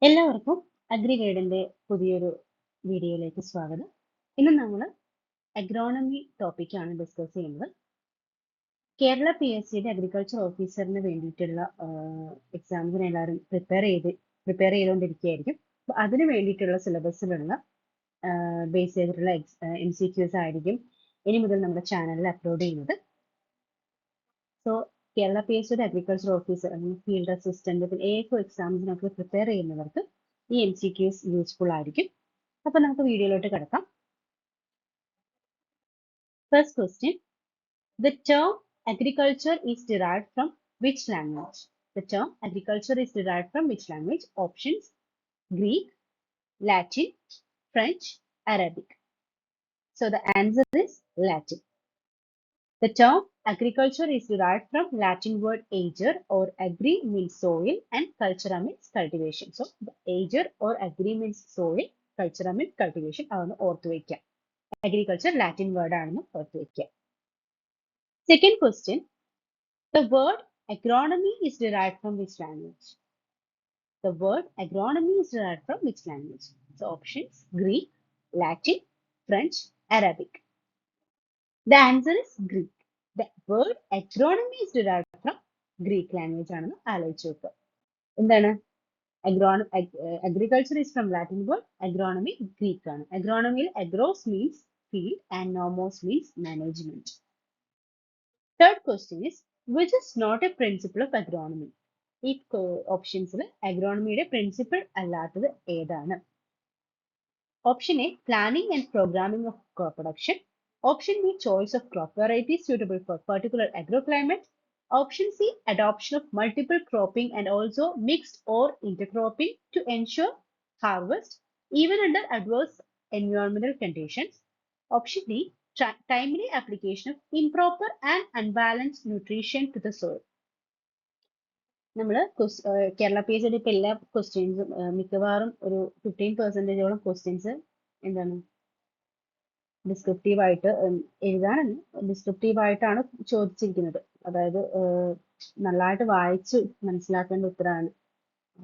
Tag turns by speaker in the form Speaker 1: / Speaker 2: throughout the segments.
Speaker 1: എല്ലാവർക്കും അഗ്രിഗൈഡിന്റെ പുതിയൊരു വീഡിയോയിലേക്ക് സ്വാഗതം. ഇന്ന് നമ്മൾ അഗ്രോണമി ടോപ്പിക്കാണ് ഡിസ്കസ് ചെയ്യുന്നത്. കേരള PSCയുടെ അഗ്രികൾച്ചർ ഓഫീസറിന് വേണ്ടിയിട്ടുള്ള എക്സാമിന് എല്ലാവരും പ്രിപ്പയർ ചെയ്തുകൊണ്ടിരിക്കുകയായിരിക്കും. അപ്പോൾ അതിന് വേണ്ടിയിട്ടുള്ള സിലബസിലുള്ള ബേസ് ചെയ്തിട്ടുള്ള MCQs ആയിരിക്കും ഇനി മുതൽ നമ്മുടെ ചാനലിൽ അപ്ലോഡ് ചെയ്യുന്നത്. സോ കേരള PSCയുടെ അഗ്രികൾച്ചർ ഓഫീസർ അല്ലെങ്കിൽ ഫീൽഡ് അസിസ്റ്റന്റ് പിന്നെ AFO എക്സാംസിനൊക്കെ പ്രിപ്പയർ ചെയ്യുന്നവർക്ക് ഈ MCQs യൂസ്ഫുൾ ആയിരിക്കും. അപ്പൊ നമുക്ക് വീഡിയോയിലോട്ട് കിടക്കാം. First question, the term agriculture is derived from which language? The term agriculture is derived from which language? Options: Greek, Latin, French, Arabic. So the answer is Latin. The term agriculture is derived from Latin word ager or agri means soil and cultura means cultivation. So the ager or agri means soil, cultura means cultivation. അതൊന്ന് ഓർത്തു വയ്ക്കുക. Agriculture Latin word ആണെന്ന് ഓർത്തു വയ്ക്കുക. Second question, the word agronomy is derived from which language? The word agronomy is derived from which language? So options: Greek, Latin, French, Arabic. The answer is Greek. The word agronomy is derived from Greek language ആണെന്ന് ആലോചിച്ച് വെക്കുക. എന്താണ് agriculture is from Latin word, agronomy Greek ആണ്. Agronomy agros means field and nomos means management. Third question is, which is not a principle of agronomy? ഈ ഓപ്ഷൻസിൽ അഗ്രോണമിയുടെ principle അല്ലാത്തത് ഏതാണ്? Option A planning and programming of crop production. Option B choice of crop varieties suitable for particular agroclimate. Option C adoption of multiple cropping and also mixed or intercropping to ensure harvest even under adverse environmental conditions. Option D timely application of improper and unbalanced nutrition to the soil. നമ്മൾ കേരള PSCയുടെ ഇപ്പൊ എല്ലാ ക്വസ്റ്റ്യൻസും മിക്കവാറും ഒരു 15% questions എന്താണ് descriptive ആയിട്ട് descriptive ആയിട്ടാണ് ചോദിച്ചിരിക്കുന്നത്. അതായത് നന്നായിട്ട് വായിച്ച് മനസ്സിലാക്കേണ്ട ഉത്തരമാണ്.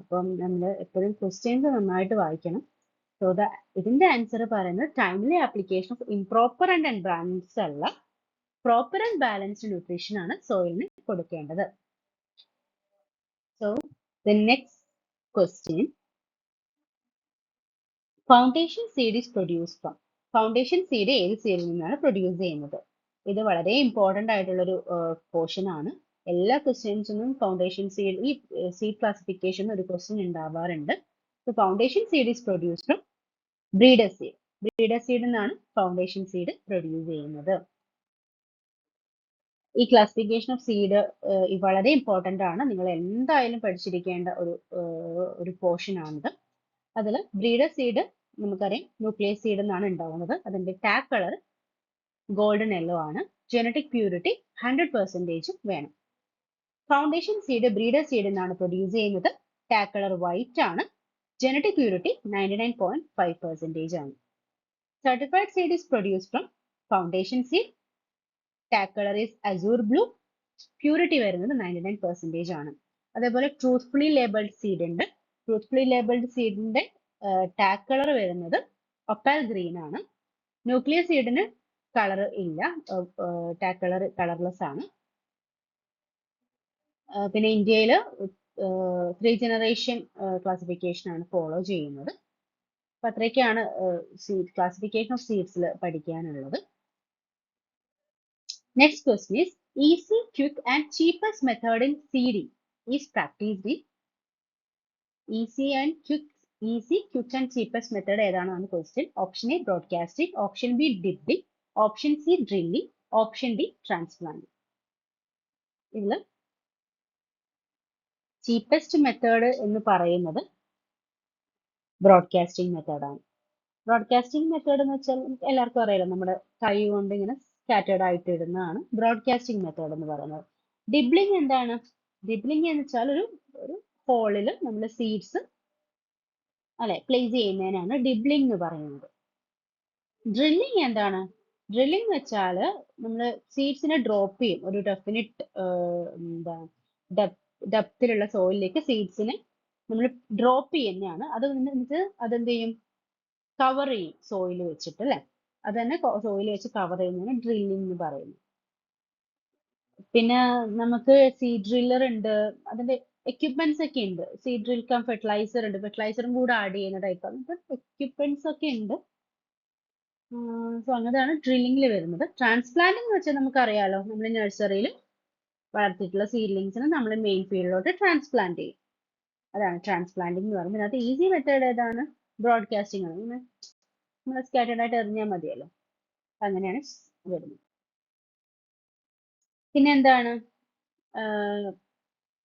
Speaker 1: അപ്പം നമ്മൾ എപ്പോഴും ക്വസ്റ്റ്യൻസ് നന്നായിട്ട് വായിക്കണം. സോ ഇതിന്റെ ആൻസർ പറയുന്നത് timely application of improper and unbalanced അല്ല, പ്രോപ്പർ ആൻഡ് ബാലൻസ്ഡ് ന്യൂട്രീഷൻ ആണ് സോയിലിന് കൊടുക്കേണ്ടത്. So the next question, foundation seed is produced from. Foundation seed ഏത് സീഡിൽ നിന്നാണ് പ്രൊഡ്യൂസ് ചെയ്യുന്നത്? ഇത് വളരെ ഇമ്പോർട്ടന്റ് ആയിട്ടുള്ളൊരു പോർഷൻ ആണ്. എല്ലാ ക്വസ്റ്റ്യൻസിനും ഫൗണ്ടേഷൻ സീഡ് ഈ സീഡ് ക്ലാസിഫിക്കേഷൻ ഒരു ക്വസ്റ്റ്യൻ ഉണ്ടാവാറുണ്ട്. So foundation seed is produced from breeder seed. Breeder seed നിന്നാണ് ഫൗണ്ടേഷൻ സീഡ് പ്രൊഡ്യൂസ് ചെയ്യുന്നത്. ഈ ക്ലാസിഫിക്കേഷൻ ഓഫ് സീഡ് വളരെ ഇമ്പോർട്ടന്റ് ആണ്. നിങ്ങൾ എന്തായാലും പഠിച്ചിരിക്കേണ്ട ഒരു പോർഷൻ ആണിത്. അതിൽ ബ്രീഡർ സീഡ് നമുക്കറിയാം ന്യൂക്ലിയസ് സീഡ് എന്നാണ് ഉണ്ടാവുന്നത്. അതിന്റെ ടാഗ് കളർ ഗോൾഡൻ യെല്ലോ ആണ്. ജനറ്റിക് പ്യൂരിറ്റി 100% വേണം. ഫൗണ്ടേഷൻ സീഡ് ബ്രീഡർ സീഡ് എന്നാണ് പ്രൊഡ്യൂസ് ചെയ്യുന്നത്. ടാഗ് കളർ വൈറ്റ് ആണ്. ജനറ്റിക് പ്യൂരിറ്റി 99.5% ആണ്. Certified seed is produced from foundation seed. Tag colour is azure blue. Purity വരുന്നത് 99% ആണ്. അതേപോലെ ട്രൂത്ത്ഫുള്ളി ലേബിൾഡ് സീഡ് ഉണ്ട്. ട്രൂത്ത്ഫുള്ളി ലേബിൾഡ് സീഡിന്റെ ടാഗ് കളർ വരുന്നത് ഒപ്പാൽ ഗ്രീൻ ആണ്. ന്യൂക്ലിയസ് സീഡിന് കളർ ഇല്ല, ടാഗ് കളർ കളർലെസ് ആണ്. പിന്നെ ഇന്ത്യയിൽ 3 ജനറേഷൻ ക്ലാസിഫിക്കേഷൻ ആണ് ഫോളോ ചെയ്യുന്നത്. അപ്പൊ അത്രയൊക്കെയാണ് സീഡ് ക്ലാസിഫിക്കേഷൻ ഓഫ് സീഡ്സിൽ പഠിക്കാനുള്ളത്. Next question is, easy, quick and cheapest method in seeding is practiced in. Easy, quick and cheapest method ഏതാണെന്നാണ് question. Option A broadcasting, option B dipping, option C drilling, option D transplanting. ഇതിൽ cheapest method എന്ന് പറയുന്നത് broadcasting മെത്തേഡാണ്. Broadcasting method എന്ന് വെച്ചാൽ എല്ലാവർക്കും അറിയാലോ, നമ്മുടെ കൈ കൊണ്ട് ഇങ്ങനെ സ്കാറ്റേർഡ് ആയിട്ട് ഇടുന്നതാണ് ബ്രോഡ്കാസ്റ്റിംഗ് മെത്തേഡ് എന്ന് പറയുന്നത്. ഡിബ്ലിംഗ് എന്താണ്? ഡിബ്ലിംഗ് എന്ന് വെച്ചാൽ ഒരു ഹോളിൽ നമ്മൾ സീഡ്സ് പ്ലേസ് ചെയ്യുന്നതിനാണ് ഡിബ്ലിംഗ് എന്ന് പറയുന്നത്. ഡ്രില്ലിംഗ് എന്താണ്? ഡ്രില്ലിംഗ് എന്ന് വെച്ചാൽ നമ്മൾ സീഡ്സിനെ ഡ്രോപ്പ് ചെയ്യും. ഒരു ഡെഫിനിറ്റ് ഡെപ്തിലുള്ള സോയിലിലേക്ക് സീഡ്സിനെ നമ്മൾ ഡ്രോപ്പ് ചെയ്യുന്നതാണ്. അത് എന്നിട്ട് അതെന്ത് ചെയ്യും, കവർ ചെയ്യും സോയിൽ വെച്ചിട്ട് അല്ലെ. അത് തന്നെ സോയിൽ വെച്ച് കവർ ചെയ്യുന്നതാണ് ഡ്രില്ലിംഗ് എന്ന് പറയുന്നത്. പിന്നെ നമുക്ക് സീഡ് ഡ്രില്ലർ ഉണ്ട്, അതിന്റെ എക്യുപ്മെന്റ്സ് ഒക്കെ ഉണ്ട്. സീഡ് ഡ്രിൽ കം ഫെർട്ടിലൈസർ ഉണ്ട്, ഫെർട്ടിലൈസറും കൂടെ ആഡ് ചെയ്യുന്ന ടൈപ്പ് അങ്ങനത്തെ എക്യുപ്മെന്റ്സ് ഒക്കെ ഉണ്ട്. സോ അങ്ങനെയാണ് ഡ്രില്ലിംഗിൽ വരുന്നത്. ട്രാൻസ്പ്ലാന്റിംഗ് എന്ന് വെച്ചാൽ നമുക്കറിയാലോ, നമ്മൾ നഴ്സറിയിൽ വളർത്തിയിട്ടുള്ള സീഡ്ലിങ്സിനെ നമ്മൾ മെയിൻ ഫീൽഡിലോട്ട് ട്രാൻസ്പ്ലാന്റ് ചെയ്യും. അതാണ് ട്രാൻസ്പ്ലാന്റിംഗ് എന്ന് പറയുന്നത്. അതിനകത്ത് ഈസി മെത്തേഡ് ഏതാണ്? ബ്രോഡ്കാസ്റ്റിംഗ് ആണ്. ഇങ്ങനെ നമ്മൾ സ്കാറ്റേർഡ് ആയിട്ട് എറിഞ്ഞാൽ മതിയല്ലോ. അങ്ങനെയാണ് വരുന്നത്. പിന്നെ എന്താണ്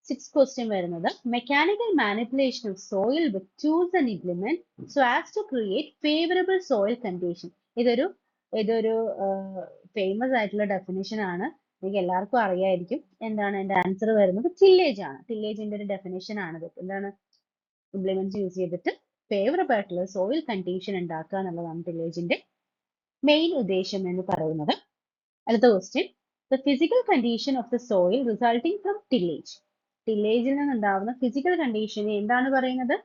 Speaker 1: 6th ക്വസ്റ്റ്യൻ വരുന്നത്, mechanical manipulation of soil with tools and implement so as to create favourable soil condition. ഇതൊരു ഫേമസ് ആയിട്ടുള്ള ഡെഫിനിഷൻ ആണ്, നിങ്ങൾക്ക് എല്ലാവർക്കും അറിയായിരിക്കും. എന്താണ് എന്റെ ആൻസർ വരുന്നത്? ടില്ലേജ് ആണ്. ടില്ലേജിന്റെ ഒരു ഡെഫിനിഷൻ ആണിത്. എന്താണ്? ഇംപ്ലിമെന്റ്സ് യൂസ് ചെയ്തിട്ട് ഫേവറബിൾ ആയിട്ടുള്ള സോയിൽ കണ്ടീഷൻ ഉണ്ടാക്കുക എന്നുള്ളതാണ് ടില്ലേജിന്റെ മെയിൻ ഉദ്ദേശം എന്ന് പറയുന്നത്. അടുത്ത question, the physical condition of the soil resulting from tillage. ടില്ലേജിൽ നിന്നുണ്ടാവുന്ന ഫിസിക്കൽ കണ്ടീഷനെ എന്താണ് പറയുന്നത്?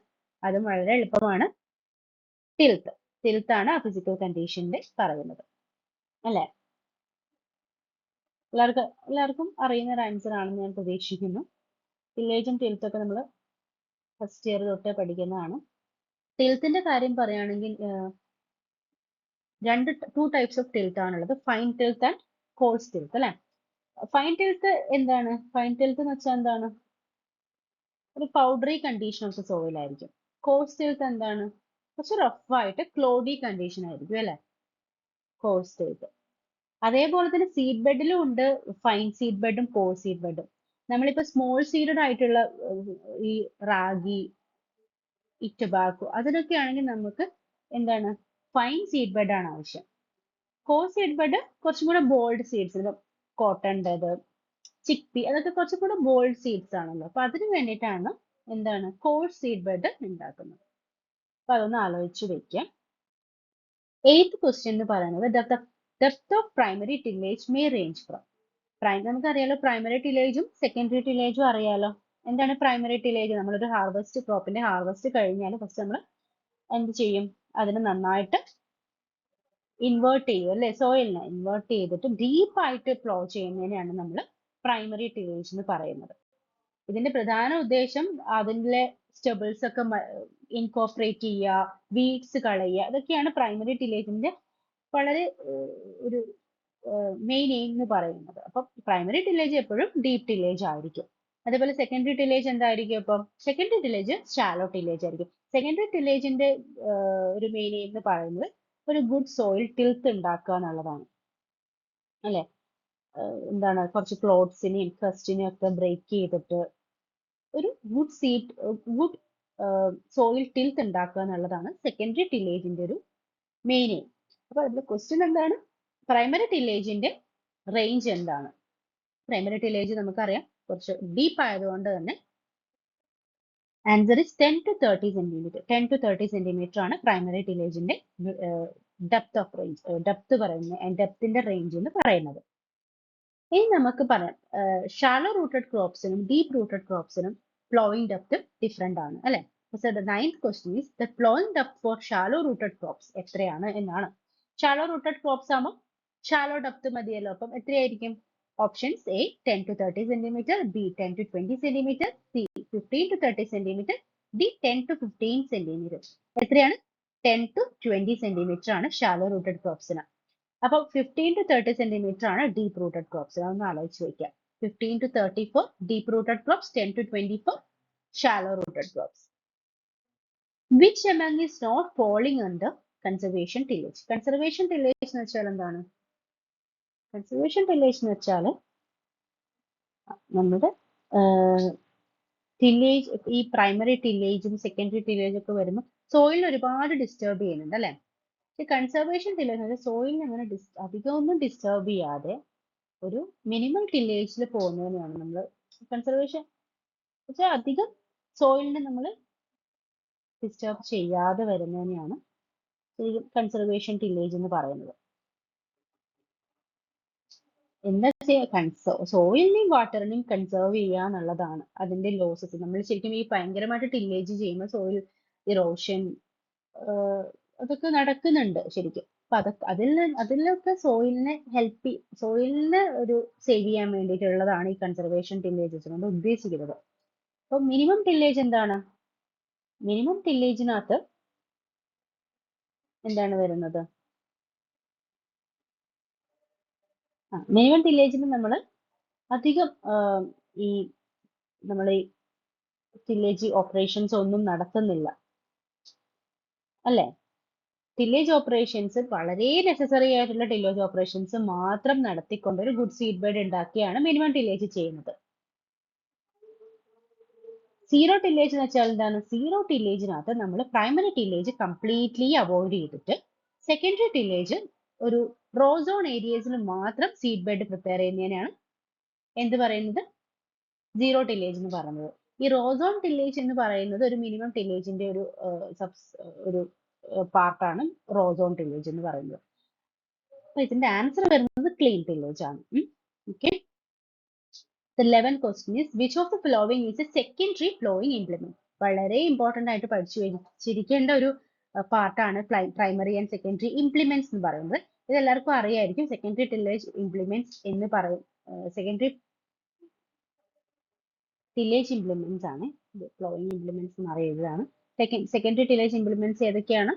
Speaker 1: അതും വളരെ എളുപ്പമാണ്, ടിൽത്ത്. ടിൽത്ത് ആണ് ആ ഫിസിക്കൽ കണ്ടീഷന്റെ പറയുന്നത് അല്ലെ. എല്ലാവർക്കും അറിയുന്ന ഒരു ആൻസർ ആണെന്ന് ഞാൻ പ്രതീക്ഷിക്കുന്നു. ടില്ലേജും ടിൽത്തും ഒക്കെ നമ്മൾ ഫസ്റ്റ് ഇയർ തൊട്ടേ പഠിക്കുന്നതാണ്. ടിൽത്തിന്റെ കാര്യം പറയുകയാണെങ്കിൽ ടു ടൈപ്സ് ഓഫ് ടിൽത്ത് ആണുള്ളത്, ഫൈൻ ടിൽത്ത് ആൻഡ് കോഴ്സ് ടിൽത്ത് അല്ലെ. ഫൈൻ ടിൽത്ത് എന്താണ്? ഫൈൻ ടിൽത്ത് എന്ന് വെച്ചാൽ എന്താണ്? ഒരു powdery condition of the soil ആയിരിക്കും. കോഴ്സ് ടിൽത്ത് എന്താണ്? കുറച്ച് റഫ് ആയിട്ട് ക്ലോഡി കണ്ടീഷൻ ആയിരിക്കും അല്ലെ, കോഴ്സ് ടിൽത്ത്. അതേപോലെ തന്നെ സീഡ് ബെഡിലും ഉണ്ട് ഫൈൻ സീഡ് ബെഡും കോഴ്സ് സീഡ് ബെഡും. നമ്മളിപ്പോ സ്മോൾ സീഡഡ് ആയിട്ടുള്ള ഈ റാഗി, ഈ ടൊബാക്കോ, അതിനൊക്കെ ആണെങ്കിൽ നമുക്ക് എന്താണ്, ഫൈൻ സീഡ് ബെഡ് ആണ് ആവശ്യം. കോഴ്സ് സീഡ് ബെഡ് കുറച്ചും കൂടെ ബോൾഡ് സീഡ്സ്, കോട്ടൻ്റെത്, ചിക്പി, അതൊക്കെ കുറച്ചും കൂടെ ബോൾഡ് സീഡ്സ് ആണല്ലോ. അപ്പൊ അതിന് വേണ്ടിയിട്ടാണ് എന്താണ് കോഴ്സ് സീഡ് ബെഡ് ഉണ്ടാക്കുന്നത്. അപ്പൊ അതൊന്ന് ആലോചിച്ച് വെക്കാം. 8th ക്വസ്റ്റ്യൻ എന്ന് പറയുന്നത്, depth of primary tillage may range from. നമുക്കറിയാലോ പ്രൈമറി ടില്ലേജും സെക്കൻഡറി ടില്ലേജും അറിയാലോ. എന്താണ് പ്രൈമറി ടില്ലേജ്? നമ്മളൊരു ക്രോപ്പിന്റെ ഹാർവെസ്റ്റ് കഴിഞ്ഞാൽ ഫസ്റ്റ് നമ്മൾ എന്ത് ചെയ്യും? അതിനെ നന്നായിട്ട് ഇൻവേർട്ട് ചെയ്യും അല്ലെ, സോയിലിനെ ഇൻവേർട്ട് ചെയ്തിട്ട് ഡീപ്പായിട്ട് ഫ്ലോ ചെയ്യുന്നതിനെയാണ് നമ്മൾ പ്രൈമറി ടില്ലേജ് എന്ന് പറയുന്നത്. ഇതിന്റെ പ്രധാന ഉദ്ദേശം അതിലെ സ്റ്റെബിൾസ് ഒക്കെ ഇൻകോർപ്പറേറ്റ് ചെയ്യുക, വീഡ്സ് കളയുക, ഇതൊക്കെയാണ് പ്രൈമറി ടില്ലേജിന്റെ വളരെ ഒരു മെയിൻ എയിം എന്ന് പറയുന്നത്. അപ്പൊ പ്രൈമറി ടില്ലേജ് എപ്പോഴും ഡീപ്പ് ടില്ലേജ് ആയിരിക്കും. അതേപോലെ സെക്കൻഡറി ടില്ലേജ് എന്തായിരിക്കും? അപ്പം സെക്കൻഡറി ടില്ലേജ് ഷാലോ ടില്ലേജ് ആയിരിക്കും. സെക്കൻഡറി ടില്ലേജിന്റെ ഒരു മെയിൻ എയിം എന്ന് പറയുന്നത് ഒരു ഗുഡ് സോയിൽ ടിൽത്ത് ഉണ്ടാക്കുക എന്നുള്ളതാണ് അല്ലെ. എന്താണ്, കുറച്ച് ക്ലോത്ത്സിനെയും ക്രസ്റ്റിനെയും ഒക്കെ ബ്രേക്ക് ചെയ്തിട്ട് ഒരു ഗുഡ് സോയിൽ ടിൽത്ത് ഉണ്ടാക്കുക എന്നുള്ളതാണ് സെക്കൻഡറി ടില്ലേജിന്റെ ഒരു മെയിൻ എയിം. അപ്പൊ അതിന്റെ ക്വസ്റ്റ്യൻ എന്താണ്? പ്രൈമറി ടില്ലേജിന്റെ റേഞ്ച് എന്താണ്? പ്രൈമറി ടില്ലേജ് നമുക്കറിയാം കുറച്ച് ഡീപ്പ് ആയതുകൊണ്ട് തന്നെ answer is 10 to 30 centimetre. 10 to 30 centimetre ആണ് പ്രൈമറി ടില്ലേജിന്റെ ഡെപ്ത് ഓഫ് റേഞ്ച്, ഡെപ്തിന്റെ റേഞ്ച് എന്ന് പറയുന്നത്. ഇനി നമുക്ക് പറയാം, ഷാലോ റൂട്ടഡ് ക്രോപ്സിനും ഡീപ്പ് റൂട്ടഡ് ക്രോപ്സിനും പ്ലോയിങ് ഡെപ്ത് ഡിഫറെന്റ് ആണ് അല്ലെ. So the 9th question is the plowing depth for shallow rooted crops എത്രയാണ് എന്നാണ്. ഷാലോ റൂട്ടഡ് ക്രോപ്സ് ആകുമ്പോൾ ഷാലോ ഡെപ്ത് മതിയല്ലോ. അപ്പം എത്രയായിരിക്കും? Options A 10 to 30 centimetre, B 10 to 20 centimetre, C 15 to 30 centimetre, D 10 to 15 centimetre. എത്രയാണ്? 10 to 20 centimetre ആണ് shallow rooted ക്രോപ്സിന്. അപ്പോൾ 15 to 30 സെന്റിമീറ്റർ ആണ് ഡീപ്പ് റൂട്ടഡ് ക്രോപ്സ്. അതൊന്ന് ആലോചിച്ച് വെക്കാം. 15 to 30 for deep rooted crops, 10 to 20 for shallow rooted crops. Which among is not falling under conservation tillage? Conservation tillage എന്ന് വെച്ചാൽ എന്താണ്? കൺസർവേഷൻ ടില്ലേജ് എന്ന് വെച്ചാൽ നമ്മുടെ ടില്ലേജ്, ഈ പ്രൈമറി ടില്ലേജും സെക്കൻഡറി ടില്ലേജും ഒക്കെ വരുമ്പോൾ സോയിലിന് ഒരുപാട് ഡിസ്റ്റർബ് ചെയ്യുന്നുണ്ട് അല്ലെ. കൺസർവേഷൻ ടില്ലേജ് എന്ന് വെച്ചാൽ സോയിലിന് അങ്ങനെ അധികമൊന്നും ഡിസ്റ്റർബ് ചെയ്യാതെ ഒരു മിനിമം ടില്ലേജിൽ പോകുന്നതിനാണ് നമ്മൾ കൺസർവേഷൻ. പക്ഷെ അധികം സോയിലിനെ നമ്മൾ ഡിസ്റ്റർബ് ചെയ്യാതെ വരുന്നതിനെയാണ് കൺസർവേഷൻ ടില്ലേജ് എന്ന് പറയുന്നത്. എന്താ ചെയ്യുക, സോയിലിനെയും വാട്ടറിനെയും കൺസേർവ് ചെയ്യുക എന്നുള്ളതാണ് അതിന്റെ ലോസസ്. നമ്മൾ ശരിക്കും ഈ ഭയങ്കരമായിട്ട് ടില്ലേജ് ചെയ്യുമ്പോൾ സോയിൽ ഇറോഷൻ അതൊക്കെ നടക്കുന്നുണ്ട് ശരിക്കും. അപ്പൊ അതൊക്കെ അതിലൊക്കെ സോയിലിനെ ഒരു സേവ് ചെയ്യാൻ വേണ്ടിയിട്ടുള്ളതാണ് ഈ കൺസർവേഷൻ ടില്ലേജസ് കൊണ്ട് ഉദ്ദേശിക്കുന്നത്. അപ്പൊ മിനിമം ടില്ലേജ് എന്താണ്? മിനിമം ടില്ലേജിനകത്ത് എന്താണ് വരുന്നത്? മിനിമം ടില്ലേജിന് നമ്മൾ അധികം ഈ നമ്മൾ ഈ ടില്ലേജ് ഓപ്പറേഷൻസ് ഒന്നും നടത്തുന്നില്ല അല്ലേ? ടില്ലേജ് ഓപ്പറേഷൻസ് വളരെ നെസസറി ആയിട്ടുള്ള ടില്ലേജ് ഓപ്പറേഷൻസ് മാത്രം നടത്തിക്കൊണ്ട് ഒരു ഗുഡ് സീഡ് ബെഡ് ഉണ്ടാക്കിയാണ് മിനിമം ടില്ലേജ് ചെയ്യുന്നത്. സീറോ ടില്ലേജ് എന്ന് വെച്ചാൽ എന്താണ്? സീറോ ടില്ലേജിനകത്ത് നമ്മൾ പ്രൈമറി ടില്ലേജ് കംപ്ലീറ്റ്ലി അവോയ്ഡ് ചെയ്തിട്ട് സെക്കൻഡറി ടില്ലേജ് ഒരു റോ സോൺ ഏരിയസിൽ മാത്രം സീഡ് ബെഡ് പ്രിപ്പയർ ചെയ്യുന്നതിനാണ് എന്ത് പറയുന്നത്? സീറോ ടില്ലേജ് എന്ന് പറയുന്നത്. ഈ റോ സോൺ ടില്ലേജ് എന്ന് പറയുന്നത് ഒരു മിനിമം ടില്ലേജിന്റെ ഒരു പാർട്ടാണ് റോ സോൺ ടില്ലേജ് എന്ന് പറയുന്നത്. അപ്പൊ ഇതിന്റെ ആൻസർ വരുന്നത് ക്ലീൻ ടില്ലേജ് ആണ്. Okay. The 11th question is, which of the following is a secondary plowing implement? വളരെ ഇമ്പോർട്ടന്റ് ആയിട്ട് പഠിച്ചു വെച്ചിരിക്കേണ്ട ഒരു പാർട്ടാണ് പ്രൈമറി ആൻഡ് സെക്കൻഡറി ഇംപ്ലിമെന്റ്സ് എന്ന് പറയുന്നത്. ഇത് എല്ലാവർക്കും അറിയായിരിക്കും. സെക്കൻഡറി ടില്ലേജ് ഇംപ്ലിമെന്റ്സ് എന്ന് പറയും. സെക്കൻഡറി ടില്ലേജ് ഇംപ്ലിമെന്റ്സ് ആണ്. പ്ലോയിങ് ഇംപ്ലിമെന്റ്സ് എന്ന് അറിയുന്നതാണ്. സെക്കൻഡറി ടില്ലേജ് ഇംപ്ലിമെന്റ്സ് ഏതൊക്കെയാണ്?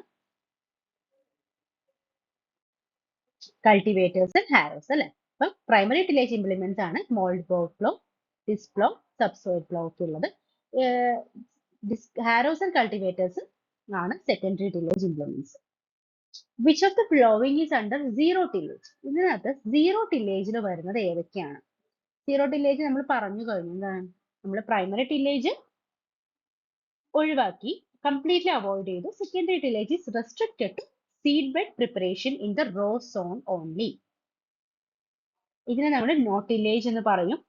Speaker 1: കൾട്ടിവേറ്റേഴ്സ് ആൻഡ് ഹാരോസ് അല്ലെ. അപ്പൊ പ്രൈമറി ടില്ലേജ് ഇംപ്ലിമെന്റ്സ് ആണ് mould board plough, disc plough, subsoil plough ഒക്കെ ഉള്ളത്. ഹാരോസ് ആൻഡ് കൾട്ടിവേറ്റേഴ്സ് ആണ് secondary tillage implements. Which of the following is under zero tillage? ഇതിനകത്ത് സീറോ ടില്ലേജിൽ വരുന്നത് ഏതൊക്കെയാണ്? സീറോ ടില്ലേജ് നമ്മൾ പറഞ്ഞു കഴിഞ്ഞു. എന്താണ്? നമ്മൾ പ്രൈമറി ടില്ലേജ് ഒഴിവാക്കി, കംപ്ലീറ്റ്ലി അവോയ്ഡ് ചെയ്തു. Secondary tillage is restricted to seed bed preparation in the row zone only. ഇതിനെ നമ്മൾ നോ ടില്ലേജ് എന്ന് പറയും.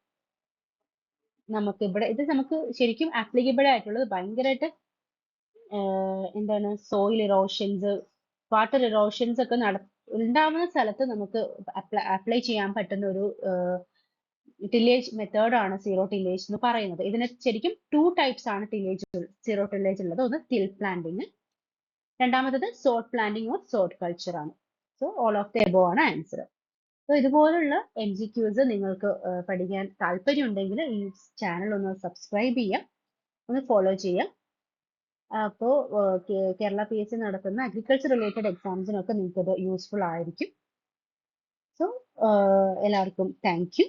Speaker 1: നമുക്ക് ഇവിടെ ഇത് നമുക്ക് ശരിക്കും ആപ്ലിക്കബിൾ ആയിട്ടുള്ളത് ഭയങ്കരമായിട്ട് എന്താണ് സോയിൽ ഇറോഷൻസ്, വാട്ടർ ഇറോഷൻസ് ഒക്കെ ഉണ്ടാവുന്ന സ്ഥലത്ത് നമുക്ക് അപ്ലൈ ചെയ്യാൻ പറ്റുന്ന ഒരു ടില്ലേജ് മെത്തേഡ് ആണ് സീറോ ടില്ലേജ് എന്ന് പറയുന്നത്. ഇതിന് ശരിക്കും 2 ടൈപ്സ് ആണ് സീറോ ടില്ലേജ് ഉള്ളത്. ഒന്ന് ടിൽ പ്ലാന്റിങ്, രണ്ടാമത്തത് sod planting or sod culture ആണ്. So all of the above ആണ് ആൻസർ. സോ ഇതുപോലുള്ള MCQs നിങ്ങൾക്ക് പഠിക്കാൻ താല്പര്യം ഉണ്ടെങ്കിൽ ഈ ചാനൽ ഒന്ന് സബ്സ്ക്രൈബ് ചെയ്യാം, ഒന്ന് ഫോളോ ചെയ്യാം. അപ്പോൾ കേരള PSC നടത്തുന്ന അഗ്രികൾച്ചർ റിലേറ്റഡ് എക്സാംസിനൊക്കെ നിങ്ങൾക്ക് ഇത് യൂസ്ഫുൾ ആയിരിക്കും. സോ എല്ലാവർക്കും താങ്ക് യു.